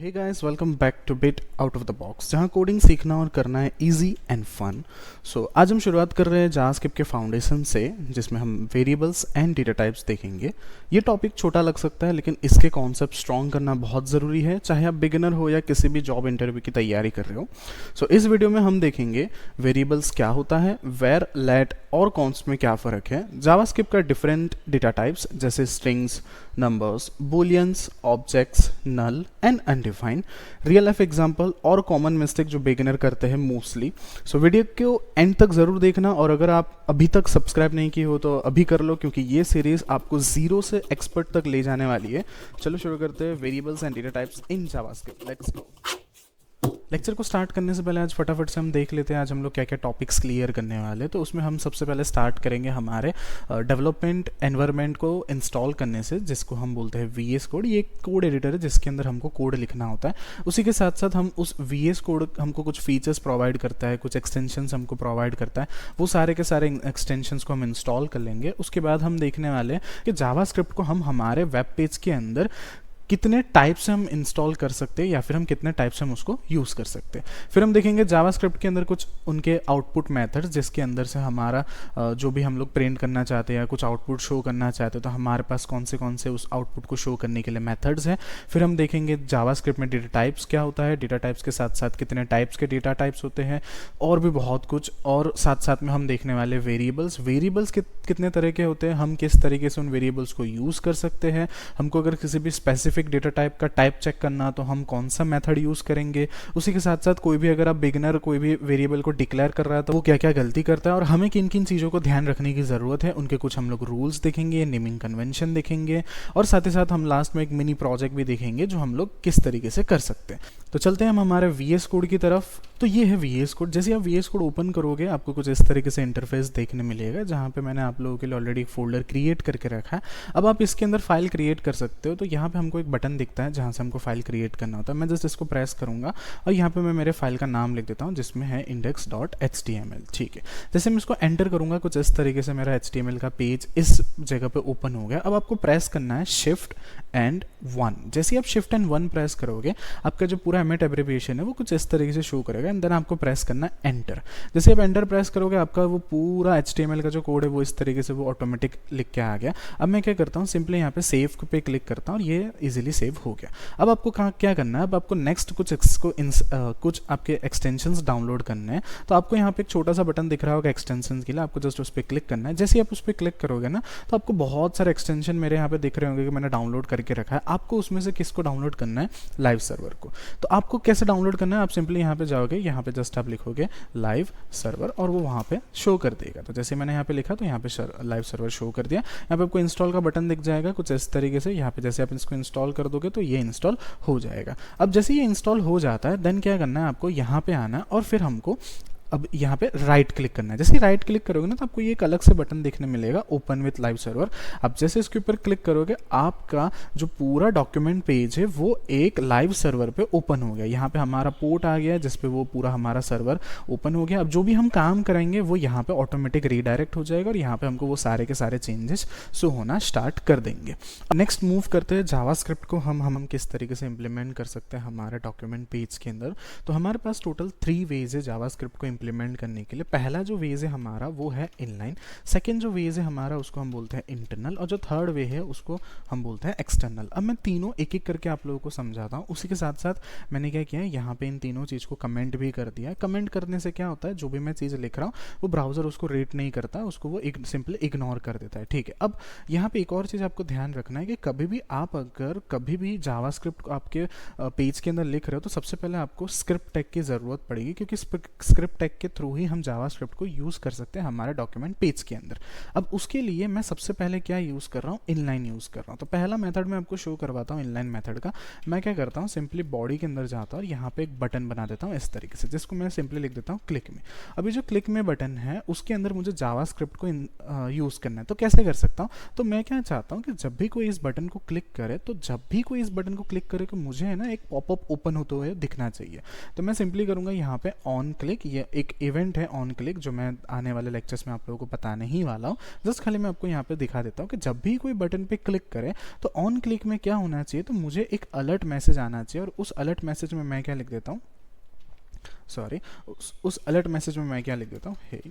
Hey guys, welcome back to bit out of the box, जहां coding सीखना और करना है इजी एंड फन। सो आज हम शुरुआत कर रहे हैं जावास्क्रिप्ट के फाउंडेशन से, जिसमें हम वेरिएबल्स एंड डेटा टाइप्स देखेंगे। ये टॉपिक छोटा लग सकता है, लेकिन इसके कॉन्सेप्ट स्ट्रॉन्ग करना बहुत ज़रूरी है, चाहे आप बिगिनर हो या किसी भी जॉब इंटरव्यू की तैयारी कर रहे हो। सो इस वीडियो में हम देखेंगे वेरिएबल्स क्या होता है, वेयर, लेट और कॉन्स्ट में क्या फ़र्क है, जावास्क्रिप्ट का डिफरेंट डेटा टाइप्स जैसे strings, numbers, booleans, objects, null and undefined, real life example और कॉमन मिस्टेक जो बिगिनर करते हैं मोस्टली। सो वीडियो को एंड तक ज़रूर देखना, और अगर आप अभी तक सब्सक्राइब नहीं किए हो तो अभी कर लो, क्योंकि ये सीरीज़ आपको जीरो से एक्सपर्ट तक ले जाने वाली है। चलो शुरू करते हैं variables and data types in JavaScript. Let's go. Lecture को स्टार्ट करने से पहले आज फटाफट से हम देख लेते हैं आज हम लोग क्या क्या टॉपिक्स क्लियर करने वाले हैं। तो उसमें हम सबसे पहले स्टार्ट करेंगे हमारे डेवलपमेंट एनवायरनमेंट को इंस्टॉल करने से, जिसको हम बोलते हैं VS कोड। ये एक कोड एडिटर है जिसके अंदर हमको कोड लिखना होता है। उसी के साथ साथ हम उस VS कोड हमको कुछ फीचर्स प्रोवाइड करता है, कुछ एक्सटेंशंस हमको प्रोवाइड करता है। वो सारे के सारे एक्सटेंशंस को हम इंस्टॉल कर लेंगे। उसके बाद हम देखने वाले हैं कि जावास्क्रिप्ट को हम हमारे वेब पेज के अंदर कितने टाइप से हम इंस्टॉल कर सकते हैं, या फिर हम कितने टाइप से हम उसको यूज़ कर सकते हैं। फिर हम देखेंगे जावास्क्रिप्ट के अंदर कुछ उनके आउटपुट मेथड्स, जिसके अंदर से हमारा जो भी हम लोग प्रिंट करना चाहते हैं या कुछ आउटपुट शो करना चाहते हैं, तो हमारे पास कौन से उस आउटपुट को शो करने के लिए मेथड्स हैं। फिर हम देखेंगे जावास्क्रिप्ट में डेटा टाइप्स क्या होता है, डेटा टाइप्स के साथ साथ कितने टाइप्स के डेटा टाइप्स होते हैं, और भी बहुत कुछ। और साथ साथ में हम देखने वाले वेरिएबल्स कितने तरह के होते हैं, हम किस तरीके से उन वेरिएबल्स को यूज़ कर सकते हैं। हमको अगर किसी भी स्पेसिफिक डेटा टाइप का टाइप चेक करना तो हम कौन सा मेथड यूज़ करेंगे। उसी के साथ साथ कोई भी अगर आप बिगिनर कोई भी वेरिएबल को डिक्लेयर कर रहा है तो वो क्या क्या गलती करता है और हमें किन किन चीज़ों को ध्यान रखने की ज़रूरत है, उनके कुछ हम लोग रूल्स देखेंगे, नेमिंग कन्वेंशन देखेंगे, और साथ ही साथ हम लास्ट में एक मिनी प्रोजेक्ट भी देखेंगे जो हम लोग किस तरीके से कर सकते हैं। तो चलते हैं हम हमारे VS कोड की तरफ। तो ये है VS कोड। जैसे आप VS कोड ओपन करोगे आपको कुछ इस तरीके से इंटरफेस देखने मिलेगा, जहाँ पे मैंने आप लोगों के लिए ऑलरेडी एक फोल्डर क्रिएट करके रखा है। अब आप इसके अंदर फाइल क्रिएट कर सकते हो। तो यहाँ पे हमको एक बटन दिखता है जहाँ से हमको फाइल क्रिएट करना होता है। मैं जस्ट इसको प्रेस करूँगा और यहाँ पे मैं मेरे फाइल का नाम लिख देता हूँ, जिसमें है index.html। ठीक है, जैसे मैं इसको एंटर करूँगा कुछ इस तरीके से मेरा HTML का पेज इस जगह पे ओपन हो गया। अब आपको प्रेस करना है Shift and 1। जैसे आप Shift and 1 प्रेस करोगे आपका जो पूरा एमिट एब्रिविएशन है वो कुछ इस तरीके से शो करेगा, एंड देन आपको प्रेस करना है एंटर। जैसे आप एंटर प्रेस करोगे आपका वो पूरा HTML का जो कोड है वो इस तरीके से वो ऑटोमेटिक लिख के आ गया। अब मैं क्या करता हूँ, सिंपली यहाँ पे सेव पे क्लिक करता हूँ और ये इजीली सेव हो गया। अब आपको क्या करना है, अब आपको नेक्स्ट कुछ आपके एक्सटेंशंस डाउनलोड करने हैं। तो आपको यहाँ पे एक छोटा सा बटन दिख रहा होगा एक्सटेंशंस के लिए, आपको जस्ट उस पर क्लिक करना है। जैसे आप उस पर क्लिक करोगे ना तो आपको बहुत सारे एक्सटेंशन मेरे यहाँ पे दिख रहे होंगे कि मैंने डाउनलोड करके रखा है। आपको उसमें से किसको डाउनलोड करना है, लाइव सर्वर को। तो आपको कैसे डाउनलोड करना है, आप सिंपली यहाँ पे जाओगे, यहाँ पे जस्ट आप लिखोगे लाइव सर्वर और वो वहाँ पे शो कर देगा। तो जैसे मैंने यहाँ पे लिखा तो यहाँ पे लाइव सर्वर शो कर दिया। यहाँ पे आपको इंस्टॉल का बटन दिख जाएगा कुछ इस तरीके से। यहाँ पे जैसे आप इसको इंस्टॉल कर दोगे तो ये इंस्टॉल हो जाएगा। अब जैसे ये इंस्टॉल हो जाता है देन क्या करना है, आपको यहाँ पे आना है और फिर हमको अब यहाँ पे राइट क्लिक करना है। जैसे राइट क्लिक करोगे ना तो आपको ये एक अलग से बटन देखने मिलेगा, ओपन विथ लाइव सर्वर। अब जैसे इसके ऊपर क्लिक करोगे आपका जो पूरा डॉक्यूमेंट पेज है वो एक लाइव सर्वर पे ओपन हो गया। यहाँ पे हमारा पोर्ट आ गया जिसपे वो पूरा हमारा सर्वर ओपन हो गया। अब जो भी हम काम करेंगे वो यहाँ पे ऑटोमेटिक रीडायरेक्ट हो जाएगा और यहाँ पे हमको वो सारे के सारे चेंजेस शो होना स्टार्ट कर देंगे। नेक्स्ट मूव करते हैं जावास्क्रिप्ट को हम किस तरीके से इम्प्लीमेंट कर सकते हैं हमारे डॉक्यूमेंट पेज के अंदर। तो हमारे पास टोटल 3 वेज है जावास्क्रिप्ट को इम्प्लीमेंट करने के लिए। पहला जो वेज है हमारा वो है इनलाइन, सेकंड जो वेज है हमारा उसको हम बोलते हैं इंटरनल, और जो थर्ड वे है उसको हम बोलते हैं एक्सटर्नल। अब मैं तीनों एक एक करके आप लोगों को समझाता हूँ। उसी के साथ साथ मैंने क्या किया है, यहाँ पे इन तीनों चीज़ को कमेंट भी कर दिया। कमेंट करने से क्या होता है, जो भी मैं चीज़ लिख रहा हूँ वो ब्राउजर उसको रेट नहीं करता, उसको वो सिंपली इग्नोर कर देता है। ठीक है, अब यहाँ पे एक और चीज़ आपको ध्यान रखना है कि कभी भी आप अगर कभी भी जावास्क्रिप्ट आपके पेज के अंदर लिख रहे हो तो सबसे पहले आपको स्क्रिप्ट टैग की ज़रूरत पड़ेगी, क्योंकि स्क्रिप्ट टैग के थ्रू ही हम जावास्क्रिप्ट को यूज़ कर सकते हैं हमारे डॉक्यूमेंट पेज के अंदर। अब उसके लिए मैं सबसे पहले क्या यूज़ कर रहा हूँ, इनलाइन यूज़ कर रहा हूँ। तो पहला मेथड मैं आपको शो करवाता हूँ इनलाइन मेथड का। मैं क्या करता हूँ, सिंपली बॉडी के अंदर जाता हूँ और यहाँ पे एक बटन बना देता हूँ इस तरीके से, जिसको मैं सिंपली लिख देता हूँ क्लिक में। अभी जो क्लिक में बटन है उसके अंदर मुझे जावास्क्रिप्ट को यूज़ करना है। तो कैसे कर सकता हूँ, तो मैं क्या चाहता हूँ कि जब भी कोई इस बटन को क्लिक करे तो मुझे है ना एक पॉपअप ओपन होते हुए दिखना चाहिए। तो मैं सिंपली करूँगा यहाँ पे ऑन क्लिक, ये एक इवेंट है ऑन क्लिक जो मैं आने वाले लेक्चर्स में आप लोगों को बताने ही वाला हूँ। जस्ट खाली मैं आपको यहाँ पे दिखा देता हूँ कि जब भी कोई बटन पे क्लिक करे तो ऑन क्लिक में क्या होना चाहिए, तो मुझे एक अलर्ट मैसेज आना चाहिए, और उस अलर्ट मैसेज में मैं क्या लिख देता हूँ, सॉरी, उस अलर्ट मैसेज में मैं क्या लिख देता हूँ, हे,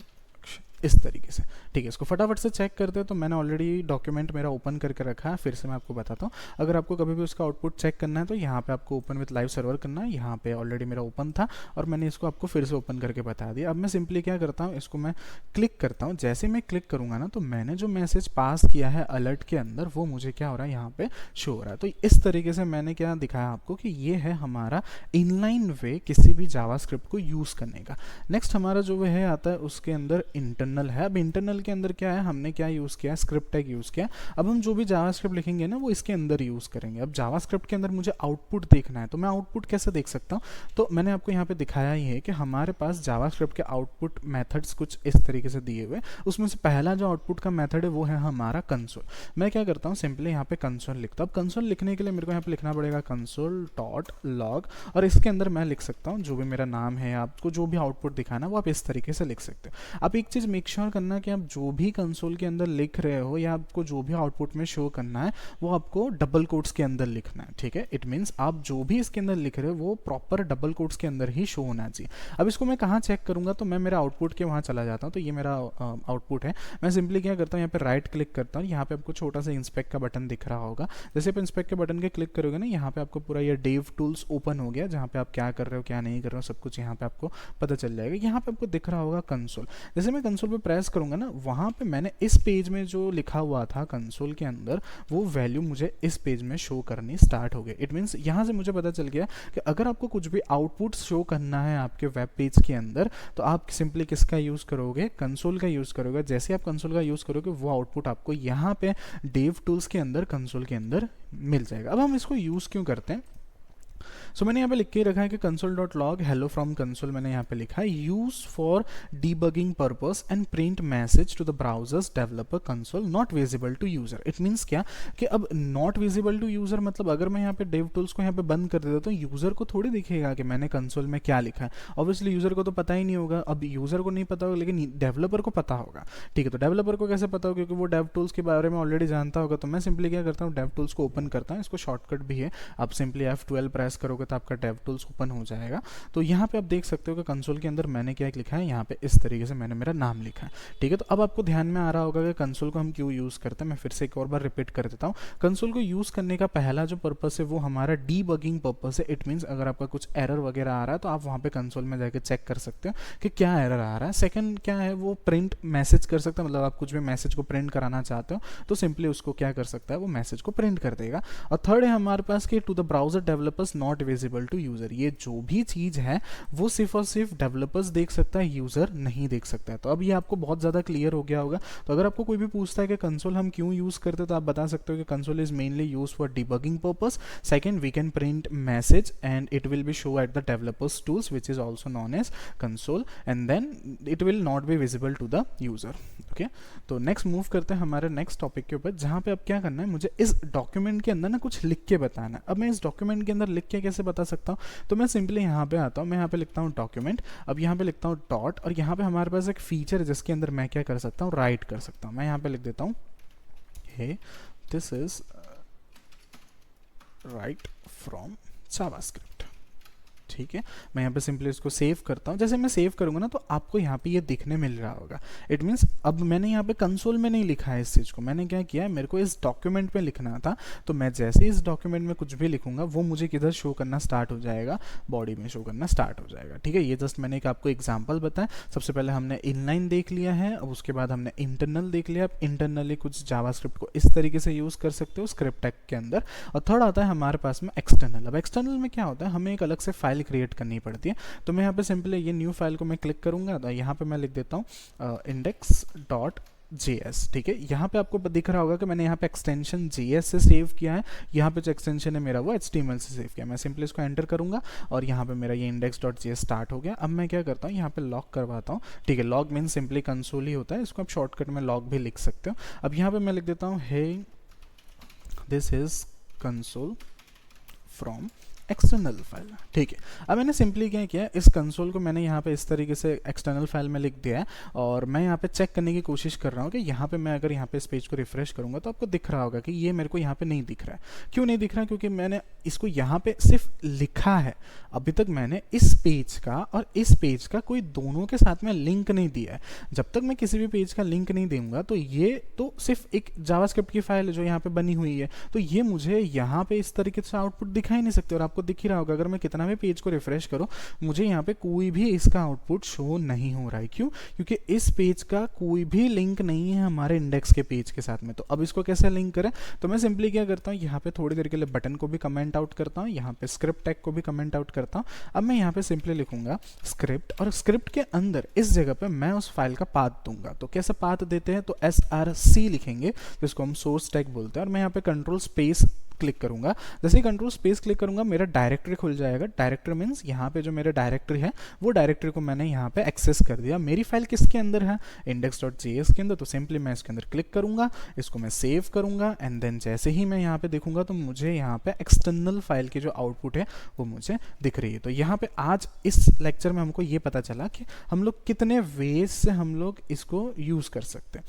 इस तरीके से। ठीक है, इसको फटाफट से चेक करते हैं। तो मैंने ऑलरेडी डॉक्यूमेंट मेरा ओपन करके रखा है, फिर से मैं आपको बताता हूँ। अगर आपको कभी भी उसका आउटपुट चेक करना है तो यहाँ पे आपको ओपन विथ लाइव सर्वर करना है। यहाँ पे ऑलरेडी मेरा ओपन था और मैंने इसको आपको फिर से ओपन करके बता दिया। अब मैं सिंपली क्या करता हूँ, इसको मैं क्लिक करता हूँ। जैसे मैं क्लिक करूँगा ना, तो मैंने जो मैसेज पास किया है अलर्ट के अंदर, वो मुझे क्या हो रहा है, यहाँ पे शो हो रहा है। तो इस तरीके से मैंने क्या दिखाया आपको कि ये है हमारा इनलाइन वे किसी भी जावास्क्रिप्ट को यूज़ करने का। नेक्स्ट हमारा जो है आता है उसके अंदर इंटरनल है। अब इंटरनल के अंदर क्या है, हमने क्या यूज़ किया है, स्क्रिप्ट टैग यूज़ किया। अब हम जो भी जावास्क्रिप्ट लिखेंगे ना वो इसके अंदर यूज़ करेंगे। अब जावास्क्रिप्ट के अंदर मुझे आउटपुट देखना है, तो मैं आउटपुट कैसे देख सकता हूँ, तो मैंने आपको यहाँ पे दिखाया ही है कि हमारे पास जावास्क्रिप्ट के आउटपुट मेथड्स कुछ इस तरीके से दिए हुए। उसमें से पहला जो आउटपुट का मेथड है वो है हमारा कंसोल। मैं क्या करता हूँ, सिंपली यहाँ पे कंसोल लिखता हूँ। अब कंसोल लिखने के लिए मेरे को यहाँ पे लिखना पड़ेगा कंसोल डॉट लॉग, और इसके अंदर मैं लिख सकता हूँ जो भी मेरा नाम है, आपको जो भी आउटपुट दिखाना वो आप इस तरीके से लिख सकते हो। आप एक चीज़ मेक श्योर करना कि आप जो भी कंसोल के अंदर लिख रहे हो या आपको जो भी आउटपुट में शो करना है वो आपको डबल कोट्स के अंदर लिखना है। ठीक है, इट मीन्स आप जो भी इसके अंदर लिख रहे हो वो प्रॉपर डबल कोट्स के अंदर ही शो होना चाहिए। अब इसको मैं कहाँ चेक करूँगा, तो मैं मेरा आउटपुट के वहाँ चला जाता हूँ। तो ये मेरा आउटपुट है। मैं सिंपली क्या करता हूँ, यहाँ पे राइट क्लिक करता हूँ। यहाँ पे आपको छोटा सा इंस्पेक्ट का बटन दिख रहा होगा। जैसे आप इंस्पेक्ट के बटन के क्लिक करोगे ना, यहाँ पे आपको पूरा ये डेव टूल्स ओपन हो गया, जहाँ पे आप क्या कर रहे हो क्या नहीं कर रहे हो सब कुछ यहाँ पे आपको पता चल जाएगा। यहाँ पे आपको दिख रहा होगा कंसोल। जैसे मैं कंसोल पे प्रेस करूँगा ना, वहाँ पे मैंने इस पेज में जो लिखा हुआ था कंसोल के अंदर वो वैल्यू मुझे इस पेज में शो करनी स्टार्ट हो गई। इट मीन्स यहाँ से मुझे पता चल गया कि अगर आपको कुछ भी आउटपुट शो करना है आपके वेब पेज के अंदर, तो आप सिंपली किसका यूज़ करोगे, कंसोल का यूज़ करोगे। जैसे आप कंसोल का यूज़ करोगे वो आउटपुट आपको यहाँ पे डेव टूल्स के अंदर कंसोल के अंदर मिल जाएगा। अब हम इसको यूज़ क्यों करते हैं, सो मैंने यहाँ पे लिख के रखा है कि console dot log hello from console, मैंने यहाँ पे लिखा है use for debugging purpose and print message to the browsers developer console not visible to user. It means क्या कि अब नॉट विजिबल टू यूजर मतलब अगर मैं यहाँ पे डेव टूल्स को यहाँ पे बंद कर देता तो यूजर को थोड़ी दिखेगा कि मैंने कंसोल में क्या लिखा है। ऑब्वियसली यूजर को तो पता ही नहीं होगा। अब यूजर को नहीं पता होगा लेकिन डेवलपर को पता होगा। ठीक है, तो डेवलपर को कैसे पता होगा, क्योंकि वो डेव टूल्स के बारे में ऑलरेडी जानता होगा। तो मैं सिंपली क्या करता हूँ, डेव टूल्स को ओपन करता हूँ। इसको शॉर्टकट भी है, आप सिंपली F12 प्रेस करोगे तो आपका डेव टूल्स ओपन हो जाएगा। तो यहाँ पे आप देख सकते हो कि कंसोल के अंदर मैंने क्या लिखा है, यहाँ पे इस तरीके से मैंने मेरा नाम लिखा है। ठीक है, तो अब आपको ध्यान में आ रहा होगा कि कंसोल को हम क्यों यूज़ करते हैं। मैं फिर से एक और बार रिपीट कर देता हूँ। कंसोल को यूज़ करने का पहला जो पर्पस है वो हमारा डीबगिंग पर्पस है। इट मीन्स अगर आपका कुछ एरर वगैरह आ रहा है तो आप वहाँ पे कंसोल में जाकर चेक कर सकते हो कि क्या एरर आ रहा है। सेकंड क्या है, वो प्रिंट मैसेज कर सकता है, मतलब आप कुछ भी मैसेज को प्रिंट कराना चाहते हो तो सिंपली उसको क्या कर सकता है, वो मैसेज को प्रिंट कर देगा। और थर्ड है हमारे पास कि to the browser developers not visible to user. ये जो भी चीज़ है वो सिर्फ और सिर्फ डेवलपर्स देख सकता है, यूज़र नहीं देख सकता है। तो अब ये आपको बहुत ज़्यादा क्लियर हो गया होगा। तो अगर आपको कोई भी पूछता है कि कंसोल हम क्यों यूज़ करते हैं तो आप बता सकते हो कि console is mainly use for debugging purpose. Second, we can print message and it will be show at the developers tools which is also known as console, and then it will not be visible to the user. Okay, तो next move करते हैं हमारे next topic के ऊपर, जहाँ पे अब क्या करना है, मुझे इस डॉक्यूमेंट के अंदर ना कुछ लिख के बताना है। अब मैं इस डॉक्यूमेंट के अंदर लिख के कैसे बता सकता हूँ, तो मैं सिंपली यहाँ पे आता हूँ, मैं यहाँ पे लिखता हूँ डॉक्यूमेंट। अब यहाँ पे लिखता हूँ डॉट, और यहाँ पे हमारे पास एक फीचर है जिसके अंदर मैं क्या कर सकता हूँ, राइट कर सकता हूँ। मैं यहाँ पे लिख देता हूँ hey this is right from JavaScript. ठीक है, मैं यहाँ पे सिंपली इसको सेव करता हूँ। जैसे मैं सेव करूँगा ना तो आपको यहाँ पे ये दिखने मिल रहा होगा। इट मीन्स अब मैंने यहाँ पे कंसोल में नहीं लिखा है इस चीज़ को, मैंने क्या किया है, मेरे को इस डॉक्यूमेंट में लिखना था। तो मैं जैसे इस डॉक्यूमेंट में कुछ भी लिखूंगा वो मुझे किधर शो करना स्टार्ट हो जाएगा, बॉडी में शो करना स्टार्ट हो जाएगा। ठीक है, ये जस्ट मैंने एक आपको एग्जाम्पल बताया। सबसे पहले हमने इनलाइन देख लिया है, अब उसके बाद हमने इंटरनल देख लिया। आप इंटरनली कुछ जावास्क्रिप्ट को इस तरीके से यूज़ कर सकते हो स्क्रिप्ट टैग के अंदर। और थर्ड आता है हमारे पास में एक्सटर्नल। अब एक्सटर्नल में क्या होता है, हमें एक अलग से फाइल क्रिएट करनी पड़ती है। तो मैं यहाँ पे सिंपली ये न्यू फाइल को मैं क्लिक करूंगा, तो यहाँ पे मैं लिख देता हूँ index.js। ठीक है, यहाँ पे आपको दिख रहा होगा कि मैंने यहाँ पे एक्सटेंशन JS से सेव किया है। यहाँ पे जो एक्सटेंशन है मेरा वो HTML से सेव किया। मैं सिंपली इसको एंटर करूंगा और यहाँ पे मेरा ये index.js स्टार्ट हो गया। अब मैं क्या करता हूँ, यहाँ पे लॉग करवाता हूँ। ठीक है, लॉग मीन सिंपली कंसोल ही होता है, इसको आप शॉर्टकट में लॉग भी लिख सकते हो। अब यहाँ पे मैं लिख देता हूँ hey this is console from external file. ठीक है, अब मैंने सिंपली क्या किया, इस कंसोल को मैंने यहाँ पे इस तरीके से एक्सटर्नल फाइल में लिख दिया है और मैं यहाँ पे चेक करने की कोशिश कर रहा हूँ कि यहाँ पे मैं अगर यहाँ पे इस पेज को रिफ्रेश करूँगा तो आपको दिख रहा होगा कि ये मेरे को यहाँ पे नहीं दिख रहा है। क्यों नहीं दिख रहा? क्योंकि मैंने इसको यहाँ पे सिर्फ लिखा है, अभी तक मैंने इस पेज का और इस पेज का कोई दोनों के साथ में लिंक नहीं दिया है। जब तक मैं किसी भी पेज का लिंक नहीं दूंगा तो ये तो सिर्फ एक जावास्क्रिप्ट की फाइल है जो यहाँ पे बनी हुई है, तो ये मुझे यहाँ पे इस तरीके से आउटपुट दिखा ही नहीं सकते। और आपको दिख ही रहा होगा, अगर मैं कितना भी पेज को रिफ्रेश करूँ मुझे यहाँ पे कोई भी इसका आउटपुट शो नहीं हो रहा है। क्यों? क्योंकि इस पेज का कोई भी लिंक नहीं है हमारे इंडेक्स के पेज के साथ में। तो अब इसको कैसे लिंक करें? तो मैं सिंपली क्या करता हूँ, यहाँ पे थोड़ी देर के लिए बटन को भी कमेंट आउट करता हूँ, यहाँ पे स्क्रिप्ट टैग को भी कमेंट आउट करता हूँ। अब मैं यहाँ पे सिंपली लिखूंगा स्क्रिप्ट, और स्क्रिप्ट के अंदर इस जगह पे मैं उस फाइल का पाथ दूंगा। तो कैसे पाथ देते हैं? तो src लिखेंगे, जिसको हम सोर्स टैग बोलते हैं, और मैं यहाँ पे कंट्रोल स्पेस क्लिक करूंगा। जैसे ही कंट्रोल स्पेस क्लिक करूंगा मेरा डायरेक्टरी खुल जाएगा। डायरेक्टरी मीन्स यहाँ पे जो मेरा डायरेक्टरी है वो डायरेक्टरी को मैंने यहाँ पे एक्सेस कर दिया। मेरी फाइल किसके अंदर है? index.js के अंदर। तो सिंपली मैं इसके अंदर क्लिक करूंगा, इसको मैं सेव करूंगा, एंड देन जैसे ही मैं यहाँ पे देखूंगा तो मुझे यहाँ पे एक्सटर्नल फाइल की जो आउटपुट है वो मुझे दिख रही है। तो यहाँ पे आज इस लेक्चर में हमको ये पता चला कि हम लोग कितने वेज से हम लोग इसको यूज़ कर सकते हैं।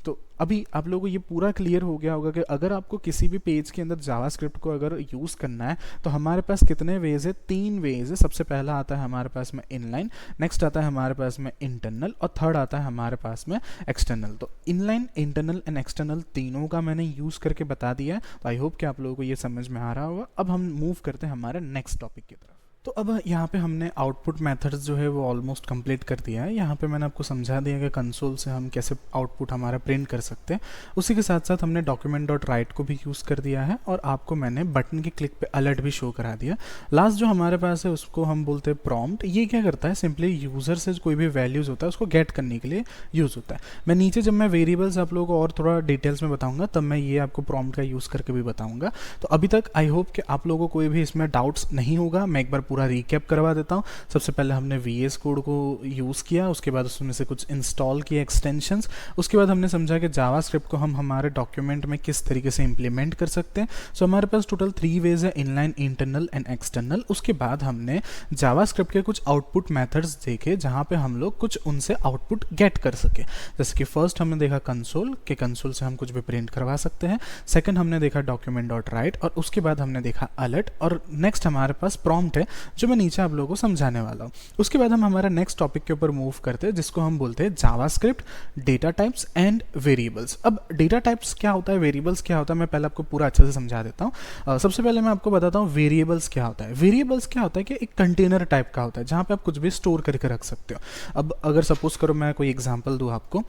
तो अभी आप लोगों को ये पूरा क्लियर हो गया होगा कि अगर आपको किसी भी पेज के अंदर जावास्क्रिप्ट को अगर यूज़ करना है तो हमारे पास कितने वेज है? 3 वेज है। सबसे पहला आता है हमारे पास में इनलाइन, नेक्स्ट आता है हमारे पास में इंटरनल, और थर्ड आता है हमारे पास में एक्सटर्नल। तो इनलाइन, इंटरनल एंड एक्सटर्नल तीनों का मैंने यूज़ करके बता दिया है। तो आई होप कि आप लोगों को ये समझ में आ रहा होगा। अब हम मूव करते हैं हमारे नेक्स्ट टॉपिक की तरफ। तो अब यहाँ पे हमने आउटपुट मेथड्स जो है वो ऑलमोस्ट कंप्लीट कर दिया है। यहाँ पे मैंने आपको समझा दिया कि कंसोल से हम कैसे आउटपुट हमारा प्रिंट कर सकते हैं। उसी के साथ साथ हमने डॉक्यूमेंट डॉट राइट को भी यूज़ कर दिया है, और आपको मैंने बटन के क्लिक पे अलर्ट भी शो करा दिया। लास्ट जो हमारे पास है उसको हम बोलते हैं प्रॉम्प्ट। ये क्या करता है? सिंपली यूज़र से कोई भी वैल्यूज़ होता है उसको गेट करने के लिए यूज़ होता है। मैं नीचे जब मैं वेरिएबल्स आप लोगों को और थोड़ा डिटेल्स में बताऊँगा तब मैं ये आपको प्रॉम्प्ट का यूज़ करके भी बताऊँगा। तो अभी तक आई होप कि आप लोगों को कोई भी इसमें डाउट्स नहीं होगा। मैं एक बार पूरा रिकैप करवा देता हूँ। सबसे पहले हमने VS कोड को यूज़ किया, उसके बाद उसमें से कुछ इंस्टॉल किए एक्सटेंशंस, उसके बाद हमने समझा कि जावास्क्रिप्ट को हम हमारे डॉक्यूमेंट में किस तरीके से इंप्लीमेंट कर सकते हैं। सो हमारे पास टोटल 3 वेज है, इनलाइन, इंटरनल एंड एक्सटर्नल। उसके बाद हमने जावास्क्रिप्ट के कुछ आउटपुट मेथड्स देखे जहाँ पे हम लोग कुछ उनसे आउटपुट गेट कर सके। जैसे कि फर्स्ट हमने देखा कंसोल, के कंसोल से हम कुछ भी प्रिंट करवा सकते हैं। सेकंड हमने देखा डॉक्यूमेंट डॉट राइट, और उसके बाद हमने देखा अलर्ट, और नेक्स्ट हमारे पास प्रॉम्प्ट है जो मैं नीचे आप लोगों को समझाने वाला हूँ। उसके बाद हम हमारा नेक्स्ट टॉपिक के ऊपर मूव करते हैं जिसको हम बोलते हैं JavaScript data types and variables. अब डेटा टाइप्स क्या होता है, वेरिएबल्स क्या होता है, मैं पहले आपको पूरा अच्छे से समझा देता हूँ। सबसे पहले मैं आपको बताता हूँ वेरिएबल्स क्या होता है। वेरिएबल्स क्या होता है कि एक कंटेनर टाइप का होता है जहाँ पे आप कुछ भी स्टोर करके रख सकते हो। अब अगर सपोज करो मैं कोई एग्जांपल दूँ आपको,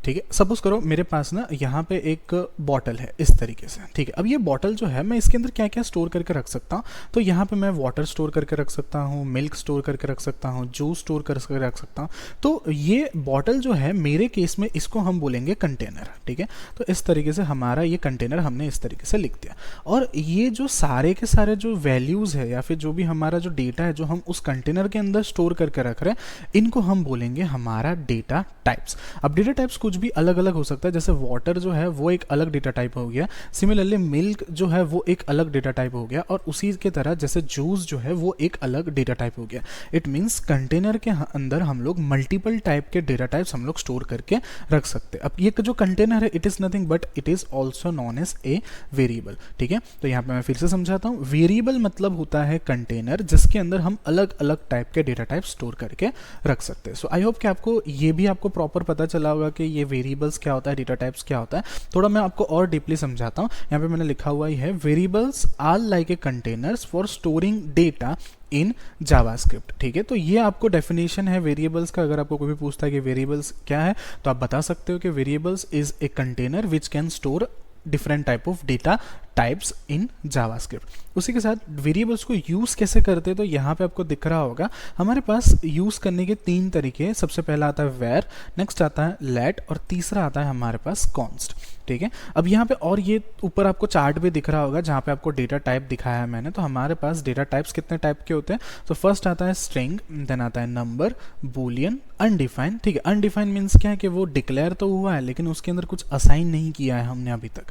ठीक है, सपोज करो मेरे पास ना यहाँ पे एक बॉटल है इस तरीके से, ठीक है। अब ये बॉटल जो है मैं इसके अंदर क्या क्या स्टोर करके रख सकता हूँ? तो यहाँ पे मैं वाटर स्टोर करके रख सकता हूँ, मिल्क स्टोर करके रख सकता हूँ, जूस स्टोर करके रख सकता हूँ। तो ये बॉटल जो है मेरे केस में इसको हम बोलेंगे कंटेनर, ठीक है। तो इस तरीके से हमारा ये कंटेनर हमने इस तरीके से लिख दिया, और ये जो सारे के सारे जो वैल्यूज़ है या फिर जो भी हमारा जो डेटा है जो हम उस कंटेनर के अंदर स्टोर करके रख रहे हैं, इनको हम बोलेंगे हमारा डेटा टाइप्स। अब डेटा टाइप्स कुछ भी अलग अलग हो सकता है। जैसे वाटर जो है वो एक अलग डेटा टाइप हो गया, सिमिलरली मिल्क जो है वो एक अलग डेटा टाइप हो गया, और उसी के तरह जैसे जूस जो है वो एक अलग डेटा टाइप हो गया। इट मीन्स कंटेनर के अंदर हम लोग मल्टीपल टाइप के डेटा टाइप्स हम लोग स्टोर करके रख सकते हैं। अब ये जो कंटेनर है it is nothing but it is also known as a variable, ठीक है। तो यहाँ पे मैं फिर से समझाता हूँ। वेरिएबल मतलब होता है कंटेनर जिसके अंदर हम अलग अलग टाइप के डेटा टाइप स्टोर करके रख सकते हैं। सो आई होप कि आपको ये भी आपको प्रॉपर पता चला होगा कि ये वेरिएबल्स क्या होता है, डेटा टाइप्स क्या होता है। थोड़ा मैं आपको और डीपली समझाता हूँ। यहाँ पे मैंने लिखा हुआ ही है, variables are like a containers for storing data in JavaScript, ठीक है। तो ये आपको डेफिनेशन है वेरिएबल्स का। अगर आपको कोई भी पूछता है कि वेरिएबल्स क्या है तो आप बता सकते हो कि variables is a container which can store different type of data types in JavaScript. उसी के साथ वेरिएबल्स को यूज़ कैसे करते हैं तो यहाँ पे आपको दिख रहा होगा हमारे पास यूज़ करने के 3 तरीके। सबसे पहला आता है वेर, नेक्स्ट आता है लेट, और तीसरा आता है हमारे पास कॉन्स्ट, ठीक है। अब यहाँ पे और ये ऊपर आपको चार्ट भी दिख रहा होगा जहाँ पे आपको डेटा टाइप दिखाया है मैंने। तो हमारे पास डेटा टाइप्स कितने टाइप के होते हैं? तो फर्स्ट आता है स्ट्रिंग, देन आता है नंबर, बूलियन, अनडिफाइंड, ठीक है। अनडिफाइंड मीन्स क्या है कि वो डिक्लेयर तो हुआ है लेकिन उसके अंदर कुछ असाइन नहीं किया है हमने अभी तक।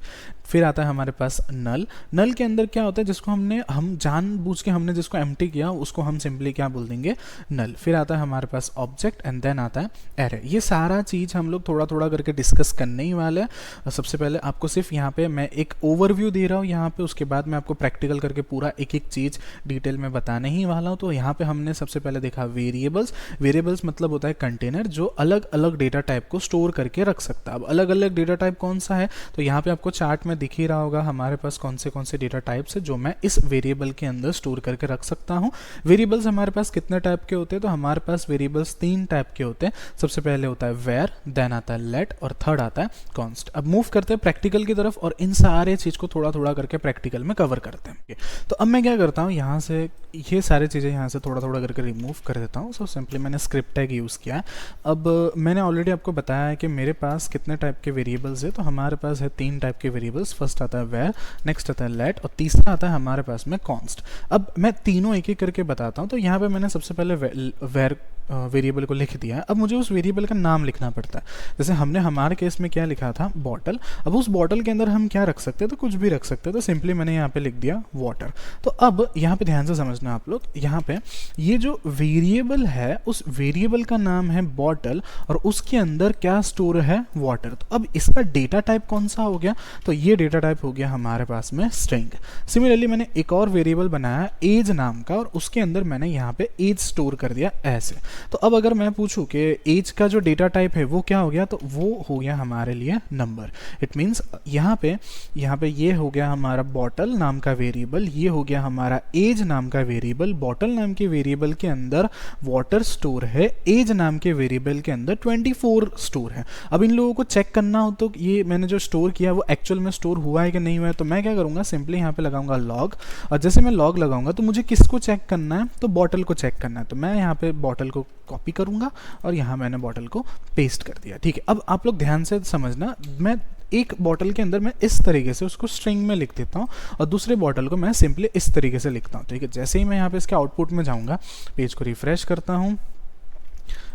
फिर आता है हमारे पास नल। नल के अंदर क्या होता है, जिसको हम जानबूझ के हमने जिसको एम्प्टी किया उसको हम सिंपली क्या बोल देंगे, नल। फिर आता है हमारे पास ऑब्जेक्ट एंड देन आता है एरे। ये सारा चीज़ हम लोग थोड़ा थोड़ा करके डिस्कस करने ही वाले हैं। सबसे पहले आपको सिर्फ यहाँ पे मैं एक ओवरव्यू दे रहा हूँ यहाँ पे, उसके बाद मैं आपको प्रैक्टिकल करके पूरा एक एक चीज़ डिटेल में बताने ही वाला हूँ। तो यहाँ पे हमने सबसे पहले देखा वेरिएबल्स। वेरिएबल्स मतलब होता है कंटेनर जो अलग अलग डेटा टाइप को स्टोर करके रख सकता है। अब अलग अलग डेटा टाइप कौन सा है, तो यहाँ पे आपको चार्ट में दिख ही रहा होगा हमारे पास कौन से डेटा टाइप्स है जो मैं इस वेरिएबल के अंदर स्टोर करके रख सकता हूँ। वेरिएबल्स हमारे पास कितने टाइप के होते हैं, तो हमारे पास वेरिएबल्स 3 टाइप के होते हैं। सबसे पहले होता है वेर, देन आता है लेट और थर्ड आता है कॉन्स्ट। अब मूव करते हैं प्रैक्टिकल की तरफ और इन सारे चीज़ को थोड़ा थोड़ा करके प्रैक्टिकल में कवर करते हैं। तो अब मैं क्या करता हूँ, यहाँ से ये सारी चीज़ें यहाँ से थोड़ा थोड़ा करके रिमूव कर देता हूँ। सो सिंपली मैंने स्क्रिप्ट टैग यूज़ किया है। अब मैंने ऑलरेडी आपको बताया है कि मेरे पास कितने टाइप के वेरिएबल्स है, तो हमारे पास है 3 टाइप के वेरिएबल्स। फर्स्ट आता है वेर, नेक्स्ट आता है लेट और तीसरा आता है हमारे पास में कॉन्स्ट। अब मैं तीनों एक एक करके बताता हूँ। तो यहाँ पे मैंने सबसे पहले वेर वेरिएबल को लिख दिया है। अब मुझे उस वेरिएबल का नाम लिखना पड़ता है। जैसे हमने हमारे केस में क्या लिखा था, बॉटल। अब उस बॉटल के अंदर हम क्या रख सकते हैं, तो कुछ भी रख सकते हैं। तो सिंपली मैंने यहाँ पे लिख दिया वाटर। तो अब यहाँ पे ध्यान से समझना आप लोग, यहाँ पे ये जो वेरिएबल है उस वेरिएबल का नाम है बॉटल और उसके अंदर क्या स्टोर है, वाटर। तो अब इसका डेटा टाइप कौन सा हो गया, तो ये डेटा टाइप हो गया हमारे पास में स्ट्रिंग। सिमिलरली मैंने एक और वेरिएबल बनाया एज नाम का और उसके अंदर मैंने यहाँ पे एज स्टोर कर दिया ऐसे। तो अब अगर मैं पूछूं कि एज का जो डेटा टाइप है वो क्या हो गया, तो वो हो गया हमारे लिए नंबर। इट मीन्स यहाँ पे ये हो गया हमारा बॉटल नाम का वेरिएबल, ये हो गया हमारा एज नाम का वेरिएबल। बॉटल नाम के वेरिएबल के अंदर वाटर स्टोर है, एज नाम के वेरिएबल के अंदर 24 स्टोर है। अब इन लोगों को चेक करना हो तो ये मैंने जो स्टोर किया वो एक्चुअल में स्टोर हुआ है कि नहीं हुआ है, तो मैं क्या करूँगा, सिंपली यहाँ पे लगाऊंगा लॉग। और जैसे मैं लॉग लगाऊंगा तो मुझे किसको चेक करना है, तो बॉटल को चेक करना है। तो मैं यहाँ पे बॉटल को कॉपी करूंगा और यहाँ मैंने बॉटल को पेस्ट कर दिया। ठीक है, अब आप लोग ध्यान से समझना, मैं एक बॉटल के अंदर मैं इस तरीके से उसको स्ट्रिंग में लिख देता हूँ और दूसरे बॉटल को मैं सिंपली इस तरीके से लिखता हूँ। ठीक है, जैसे ही मैं यहाँ पे इसके आउटपुट में जाऊँगा, पेज को रिफ्रेश करता हूँ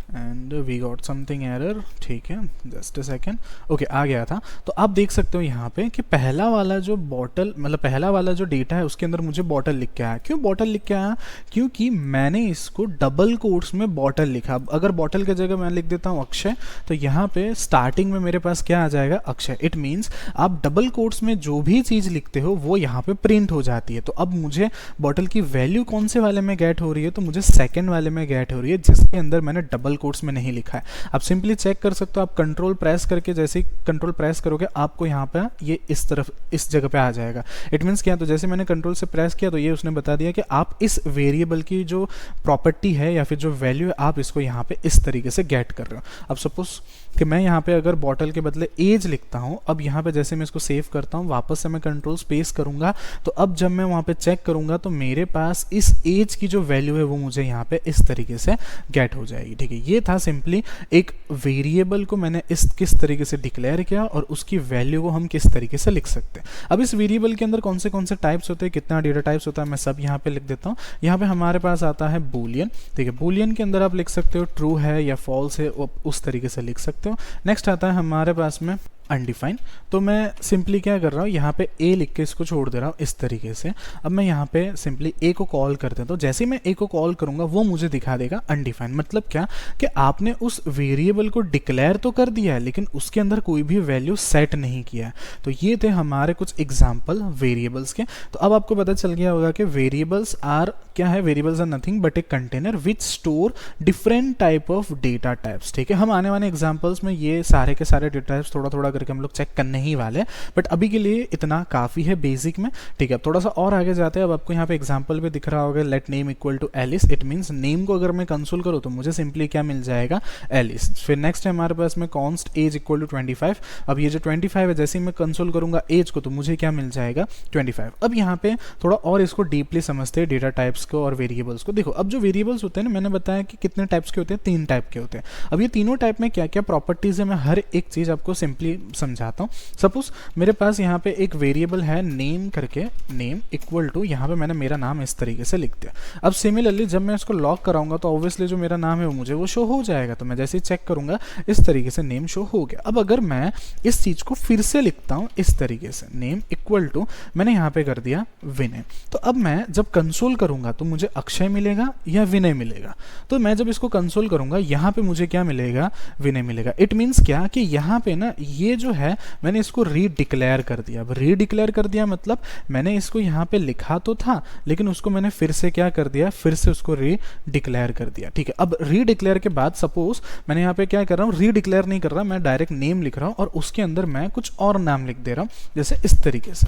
and we got something error. ठीक है, जस्ट अ सेकेंड। ओके, आ गया था। तो आप देख सकते हो यहाँ पे कि पहला वाला जो बॉटल मतलब पहला वाला जो डेटा है उसके अंदर मुझे बॉटल लिख के आया। क्यों बॉटल लिख के आया, क्योंकि मैंने इसको डबल कोट्स में बॉटल लिखा। अगर बॉटल की जगह मैं लिख देता हूँ अक्षय, तो यहाँ पे स्टार्टिंग में मेरे पास क्या आ जाएगा, अक्षय। इट मीन्स आप डबल कोट्स में जो भी चीज़ लिखते हो वो यहाँ पे प्रिंट हो जाती है। तो अब मुझे बॉटल की वैल्यू कौन से वाले में गेट हो रही है, तो मुझे सेकेंड वाले में गेट हो रही है जिसके अंदर मैंने डबल कोट्स में नहीं लिखा है। आप सिंपली चेक कर सकते हो, आप कंट्रोल प्रेस करके, जैसे ही कंट्रोल प्रेस करोगे आपको यहाँ पे ये इस तरफ इस जगह पे आ जाएगा। इट मीन्स क्या, तो जैसे मैंने कंट्रोल से प्रेस किया तो ये उसने बता दिया कि आप इस वेरिएबल की जो प्रॉपर्टी है या फिर जो वैल्यू है आप इसको यहाँ पे इस तरीके से गेट कर रहे हो। अब सपोज कि मैं यहाँ पे अगर बॉटल के बदले एज लिखता हूँ, अब यहाँ पे जैसे मैं इसको सेव करता हूँ, वापस से मैं कंट्रोल स्पेस करूँगा, तो अब जब मैं वहाँ पे चेक करूँगा तो मेरे पास इस एज की जो वैल्यू है वो मुझे यहाँ पे इस तरीके से गेट हो जाएगी। ठीक है, ये था सिंपली एक वेरिएबल को मैंने किस तरीके से डिक्लेयर किया और उसकी वैल्यू को हम किस तरीके से लिख सकते हैं। अब इस वेरिएबल के अंदर कौन से टाइप्स होते हैं, कितना डेटा टाइप्स होता है, मैं सब यहाँ पे लिख देता हूँ। यहाँ पे हमारे पास आता है बूलियन। ठीक है, बूलियन के अंदर आप लिख सकते हो ट्रू है या फॉल्स है, उस तरीके से लिख सकते हो। नेक्स्ट आता है हमारे पास में अनडिफाइंड। तो मैं सिंपली क्या कर रहा हूँ, यहाँ पे ए लिख के इसको छोड़ दे रहा हूँ इस तरीके से। अब मैं यहाँ पे सिंपली ए को कॉल कर देता हूँ। जैसे ही मैं ए को कॉल करूँगा वो मुझे दिखा देगा अनडिफाइंड। मतलब क्या कि आपने उस वेरिएबल को डिक्लेयर तो कर दिया है लेकिन उसके अंदर कोई भी वैल्यू सेट नहीं किया है। तो ये थे हमारे कुछ एग्जाम्पल वेरिएबल्स के। तो अब आपको पता चल गया होगा कि वेरिएबल्स आर क्या है, variables are nothing but a container which store different type of data types. ठीक है, हम आने वाले एग्जाम्पल्स में ये सारे के सारे डेटा टाइप्स थोड़ा थोड़ा करके हम लोग चेक करने ही वाले, बट अभी के लिए इतना काफ़ी है बेसिक में। ठीक है, अब थोड़ा सा और आगे जाते हैं। अब आपको यहाँ पे एग्जाम्पल भी दिख रहा होगा, let name equal to Alice. It means name को अगर मैं कंसोल करूँ तो मुझे सिंपली क्या मिल जाएगा, एलिस। फिर नेक्स्ट है हमारे पास में कॉन्स्ट एज इक्वल टू 25। अब ये जो 25 है जैसे ही मैं कंसोल करूँगा एज को तो मुझे क्या मिल जाएगा, 25। अब यहाँ पे थोड़ा और इसको डीपली समझते हैं डेटा टाइप्स को और वेरिएबल्स को। देखो, अब जो वेरिएबल्स होते हैं ना, मैंने बताया कि कितने टाइप्स के होते हैं, 3 टाइप के होते हैं। अब ये तीनों टाइप में क्या क्या प्रॉपर्टीज है मैं हर एक चीज़ आपको सिंपली समझाता हूँ। सपोज मेरे पास यहाँ पे एक वेरिएबल है नेम करके, नेम इक्वल टू, यहाँ पे मैंने मेरा नाम इस तरीके से लिख दिया। अब सिमिलरली जब मैं इसको लॉक कराऊंगा तो ऑब्वियसली जो मेरा नाम है वो मुझे वो शो हो जाएगा। तो मैं जैसे ही चेक करूंगा इस तरीके से नेम शो हो गया। अब अगर मैं इस चीज़ को फिर से लिखता हूँ इस तरीके से, नेम इक्वल टू, मैंने यहाँ पे कर दिया विनय, तो अब मैं जब कंसोल करूंगा तो मुझे अक्षय मिलेगा या विनय मिलेगा? तो मैं जब इसको कंसोल करूंगा यहाँ पे मुझे क्या मिलेगा? विनय मिलेगा। इट मीन्स क्या कि यहाँ पे ना ये जो है मैंने इसको रीडिक्लेयर कर दिया। अब रीडिक्लेयर कर दिया मतलब मैंने इसको यहाँ पे लिखा तो था लेकिन उसको मैंने फिर से क्या कर दिया? फिर से उसको रीडिक्लेयर कर दिया। ठीक है, अब रीडिक्लेयर के बाद सपोज मैंने यहाँ पे क्या कर रहा हूँ? रीडिक्लेयर नहीं कर रहा, मैं डायरेक्ट नेम लिख रहा हूँ और उसके अंदर मैं कुछ और नाम लिख दे रहा हूँ, जैसे इस तरीके से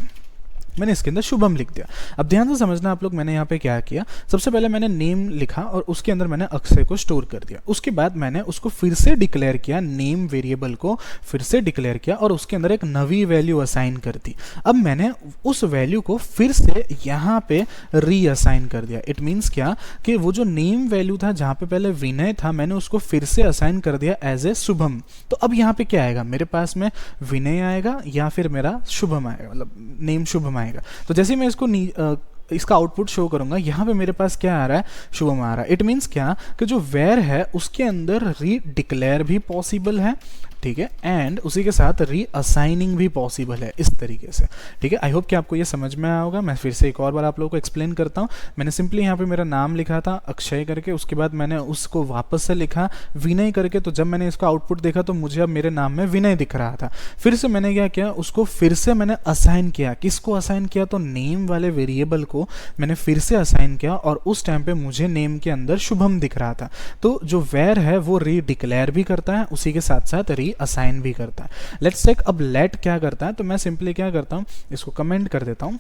मैंने इसके अंदर शुभम लिख दिया। अब ध्यान से समझना आप लोग, मैंने यहाँ पे क्या किया, सबसे पहले मैंने नेम लिखा और उसके अंदर मैंने अक्षय को स्टोर कर दिया। उसके बाद मैंने उसको फिर से डिक्लेयर किया, नेम वेरिएबल को फिर से डिक्लेयर किया और उसके अंदर एक नवी वैल्यू असाइन कर दी। अब मैंने उस वैल्यू को फिर से यहाँ पे रीअसाइन कर दिया। इट मीन्स क्या कि वो जो नेम वैल्यू था जहाँ पे पहले विनय था, मैंने उसको फिर से असाइन कर दिया एज ए शुभम। तो अब यहाँ पे क्या आएगा? मेरे पास में विनय आएगा या फिर मेरा शुभम आएगा, मतलब नेम शुभम आएगा। तो जैसे मैं इसको इसका आउटपुट शो करूंगा, यहाँ पे मेरे पास क्या आ रहा है? शुभम आ रहा है। इट मीन्स क्या कि जो वेर है उसके अंदर रीडिक्लेयर भी पॉसिबल है, ठीक है, एंड उसी के साथ रीअसाइनिंग भी पॉसिबल है इस तरीके से। ठीक है, आई होप कि आपको ये समझ में आया होगा। मैं फिर से एक और बार आप लोगों को एक्सप्लेन करता हूँ। मैंने सिंपली यहाँ पे मेरा नाम लिखा था अक्षय करके, उसके बाद मैंने उसको वापस से लिखा विनय करके। तो जब मैंने इसका आउटपुट देखा तो मुझे अब मेरे नाम में विनय दिख रहा था। फिर से मैंने क्या किया? उसको फिर से मैंने असाइन किया। किसको असाइन किया? तो नेम वाले वेरिएबल को मैंने फिर से असाइन किया और उस टाइम पे मुझे नेम के अंदर शुभम दिख रहा था। तो जो वेर है वो रीडिक्लेयर भी करता है, उसी के साथ साथ रीअसाइन भी करता है। लेट्स चेक अब लेट क्या करता है। तो मैं सिंपली क्या करता हूँ, इसको कमेंट कर देता हूँ।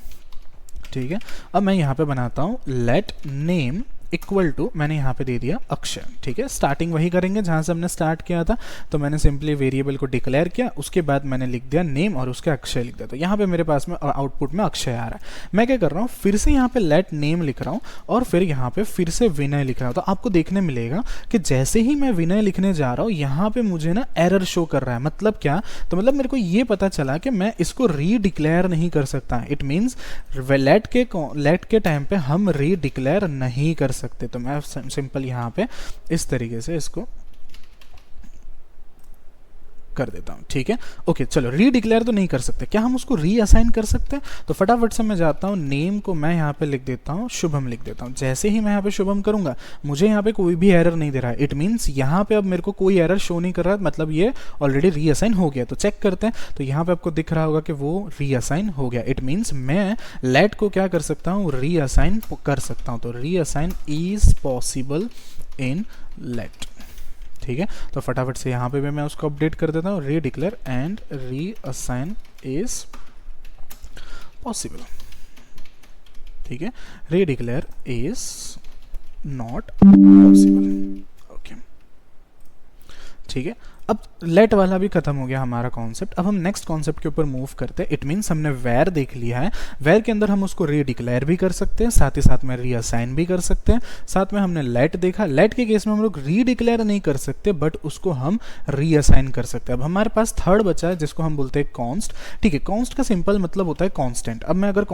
ठीक है, अब मैं यहाँ पे बनाता हूँ लेट नेम इक्वल टू, मैंने यहाँ पे दे दिया अक्षय। ठीक है, स्टार्टिंग वही करेंगे जहाँ से हमने स्टार्ट किया था। तो मैंने सिंपली वेरिएबल को डिक्लेयर किया, उसके बाद मैंने लिख दिया नेम और उसके अक्षय लिख दिया। तो यहाँ पे मेरे पास में आउटपुट में अक्षय आ रहा है। मैं क्या कर रहा हूँ? फिर से यहाँ पे लेट नेम लिख रहा हूँ और फिर यहाँ पे फिर से विनय लिख रहा हूँ। तो आपको देखने मिलेगा कि जैसे ही मैं विनय लिखने जा रहा हूँ यहाँ पे मुझे ना एरर शो कर रहा है। मतलब क्या? तो मतलब मेरे को ये पता चला कि मैं इसको रीडिक्लेयर नहीं कर सकता। इट मीन्स लेट के टाइम पे हम रीडिक्लेयर नहीं कर सकते। तो मैं सिंपल यहाँ पे इस तरीके से इसको कर देता हूँ। ठीक है, ओके, चलो रीडिक्लेयर तो नहीं कर सकते, क्या हम उसको रीअसाइन कर सकते हैं? तो फटाफट से मैं जाता हूँ, नेम को मैं यहाँ पे लिख देता हूँ शुभम लिख देता हूँ। जैसे ही मैं यहाँ पे शुभम करूंगा मुझे यहाँ पे कोई भी एरर नहीं दे रहा है। इट मीन्स यहाँ पे अब मेरे को कोई एरर शो नहीं कर रहा है, मतलब ये ऑलरेडी रीअसाइन हो गया। तो चेक करते हैं, तो यहाँ पे आपको दिख रहा होगा कि वो रीअसाइन हो गया। इट मीन्स मैं लेट को क्या कर सकता हूँ? रीअसाइन कर सकता हूँ। तो reassign is possible in let. ठीक है, तो फटाफट से यहाँ पे भी मैं उसको अपडेट कर देता हूँ, रीडिक्लेयर एंड रीअसाइन इज पॉसिबल। ठीक है, रीडिक्लेयर इज नॉट पॉसिबल। ओके, ठीक है, अब लेट वाला भी खत्म हो गया हमारा कॉन्सेप्ट। अब हम नेक्स्ट कॉन्सेप्ट के ऊपर मूव करते हैं। इट मीन्स हमने वेर देख लिया है, वेर के अंदर हम उसको रीडिक्लेयर भी कर सकते हैं, साथ ही साथ में रीअसाइन भी कर सकते हैं। साथ में हमने लेट देखा, लेट के केस में हम लोग रीडिक्लेयर नहीं कर सकते बट उसको हम रीअसाइन कर सकते हैं। अब हमारे पास थर्ड बचा है जिसको हम बोलते हैं कॉन्स्ट। ठीक है, कॉन्स्ट का सिंपल मतलब होता है कॉन्स्टेंट। अब मैं अगर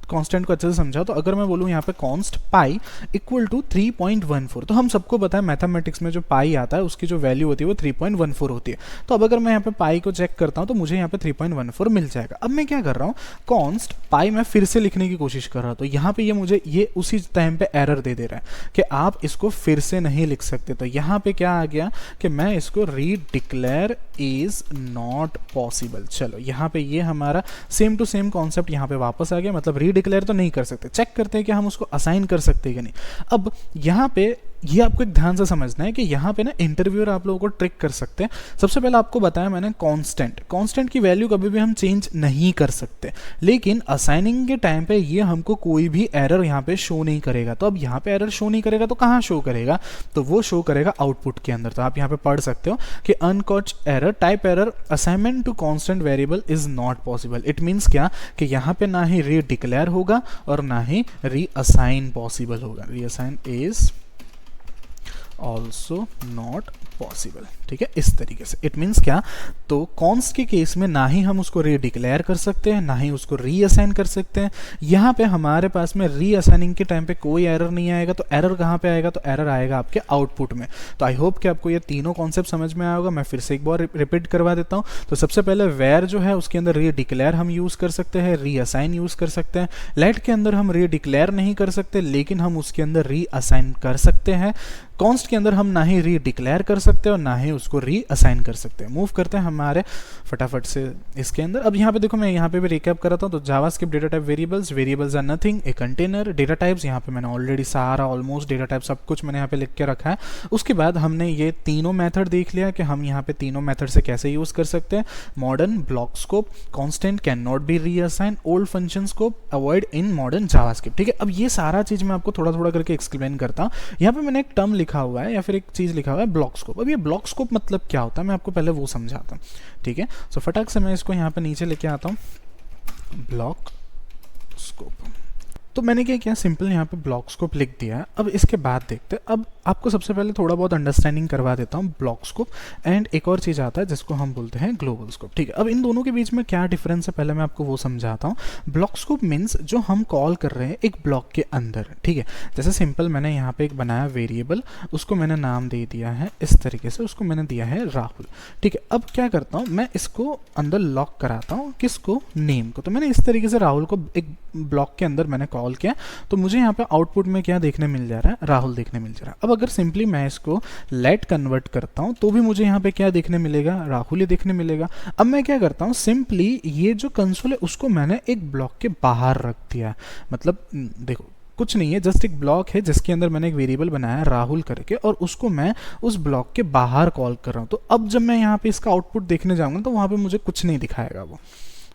कांस्टेंट को अच्छे से समझा तो अगर मैं बोलूँ यहाँ पे कॉन्स्ट पाई इक्वल टू 3.14, तो हम सबको पता है मैथमेटिक्स में जो पाई आता है उसकी जो वैल्यू होती है वो 3.14 होती है। तो अब अगर मैं यहाँ पे पाई को चेक करता हूँ तो मुझे यहाँ पे 3.14 मिल जाएगा। अब मैं क्या कर रहा हूँ? कॉन्स्ट पाई मैं फिर से लिखने की कोशिश कर रहा हूँ। तो यहाँ पे ये मुझे ये उसी टाइम पे एरर दे रहा है कि आप इसको फिर से नहीं लिख सकते। तो यहाँ पे क्या आ गया कि मैं इसको रीडिक्लेयर इज नॉट पॉसिबल। चलो यहाँ पे ये हमारा सेम टू सेम कॉन्सेप्ट यहाँ पे वापस आ गया, मतलब रीडिक्लेयर तो नहीं कर सकते। चेक करते हैं कि हम उसको असाइन कर सकते हैं कि नहीं। अब यहाँ पे ये आपको एक ध्यान से समझना है कि यहाँ पे ना इंटरव्यूअर आप लोगों को ट्रिक कर सकते हैं। सबसे पहले आपको बताया मैंने कांस्टेंट की वैल्यू कभी भी हम चेंज नहीं कर सकते, लेकिन असाइनिंग के टाइम पे ये हमको कोई भी एरर यहाँ पे शो नहीं करेगा। तो अब यहाँ पे एरर शो नहीं करेगा तो कहाँ शो करेगा? तो वो शो करेगा आउटपुट के अंदर। तो आप यहाँ पे पढ़ सकते हो कि uncaught error type error assignment to constant variable is not possible. It means क्या कि यहाँ पे ना ही रीडिक्लेयर होगा और ना ही रीअसाइन पॉसिबल होगा। Reassign is also not possible, ठीक है, इस तरीके से। इट मीन्स क्या, तो कॉन्स्ट के केस में ना ही हम उसको रीडिक्लेयर कर सकते हैं, ना ही उसको रीअसाइन कर सकते हैं। यहाँ पे हमारे पास में रीअसाइनिंग के टाइम पे कोई एरर नहीं आएगा। तो एरर कहाँ पे आएगा, तो एरर आएगा आपके आउटपुट में। तो आई होप कि आपको ये तीनों कॉन्सेप्ट समझ में आया होगा। मैं फिर से एक बार रिपीट करवा देता हूँ। तो सबसे पहले वेयर जो है उसके अंदर रीडिक्लेयर हम यूज़ कर सकते हैं, रीअसाइन यूज़ कर सकते हैं। लेट के अंदर हम रीडिक्लेयर नहीं कर सकते, लेकिन हम उसके अंदर रीअसाइन कर सकते हैं। कॉन्स्ट के अंदर हम ना ही रीडिक्लेयर कर सकते हैं और ना ही उसको रीअसाइन कर सकते हैं। मूव करते हैं हमारे फटाफट से इसके अंदर। अब यहाँ पे देखो, मैं यहाँ पे भी रिकैप कर रहा था। तो JavaScript data type variables, variables are nothing, a container. Data types, यहाँ पे मैंने ऑलरेडी सारा ऑलमोस्ट डेटा टाइप सब कुछ मैंने यहाँ पे लिख के रखा है। उसके बाद हमने ये तीनों मेथड देख लिया कि हम यहाँ पे तीनों मेथड से कैसे यूज़ कर सकते हैं। Modern block scope, constant can not be reassign, old function scope avoid in modern JavaScript, ठीक है। अब ये सारा चीज़ मैं आपको थोड़ा थोड़ा करके एक्सप्लेन करता हूँ। यहाँ पे मैंने एक टर्म लिखा हुआ है या फिर एक चीज़ लिखा हुआ है ब्लॉक स्कोप। अब ये ब्लॉक स्कोप मतलब क्या होता है, मैं आपको पहले वो समझाता हूँ, ठीक है। सो फटाक से मैं इसको यहाँ पे नीचे लेके आता हूँ, ब्लॉक स्कोप। तो मैंने क्या किया, सिंपल यहाँ पे ब्लॉक स्कोप लिख दिया है। अब इसके बाद देखते हैं। अब आपको सबसे पहले थोड़ा बहुत अंडरस्टैंडिंग करवा देता हूँ ब्लॉक स्कोप एंड एक और चीज़ आता है जिसको हम बोलते हैं ग्लोबल स्कोप, ठीक है। अब इन दोनों के बीच में क्या डिफरेंस है पहले मैं आपको वो समझाता हूँ। ब्लॉक स्कोप मीन्स जो हम कॉल कर रहे हैं एक ब्लॉक के अंदर, ठीक है। जैसे सिंपल मैंने यहाँ पे एक बनाया वेरिएबल, उसको मैंने नाम दे दिया है इस तरीके से, उसको मैंने दिया है राहुल, ठीक है। अब क्या करता हूँ, मैं इसको अंदर लॉक कराता हूँ, किसको, नेम को। तो मैंने इस तरीके से राहुल को एक ब्लॉक के अंदर मैंने कॉल किया, तो मुझे यहाँ पे आउटपुट में क्या देखने मिल जा रहा है, राहुल देखने मिल जा रहा है। अब अगर सिंपली मैं इसको लेट कन्वर्ट करता हूँ तो भी मुझे यहाँ पे क्या देखने मिलेगा, राहुल ही देखने मिलेगा। अब मैं क्या करता हूँ, सिंपली ये जो कंसोल है उसको मैंने एक ब्लॉक के बाहर रख दिया। मतलब देखो कुछ नहीं है, जस्ट एक ब्लॉक है जिसके अंदर मैंने एक वेरिएबल बनाया राहुल करके और उसको मैं उस ब्लॉक के बाहर कॉल कर रहा हूँ। तो अब जब मैं यहाँ पे इसका आउटपुट देखने जाऊँगा तो वहाँ पे मुझे कुछ नहीं दिखाएगा वो।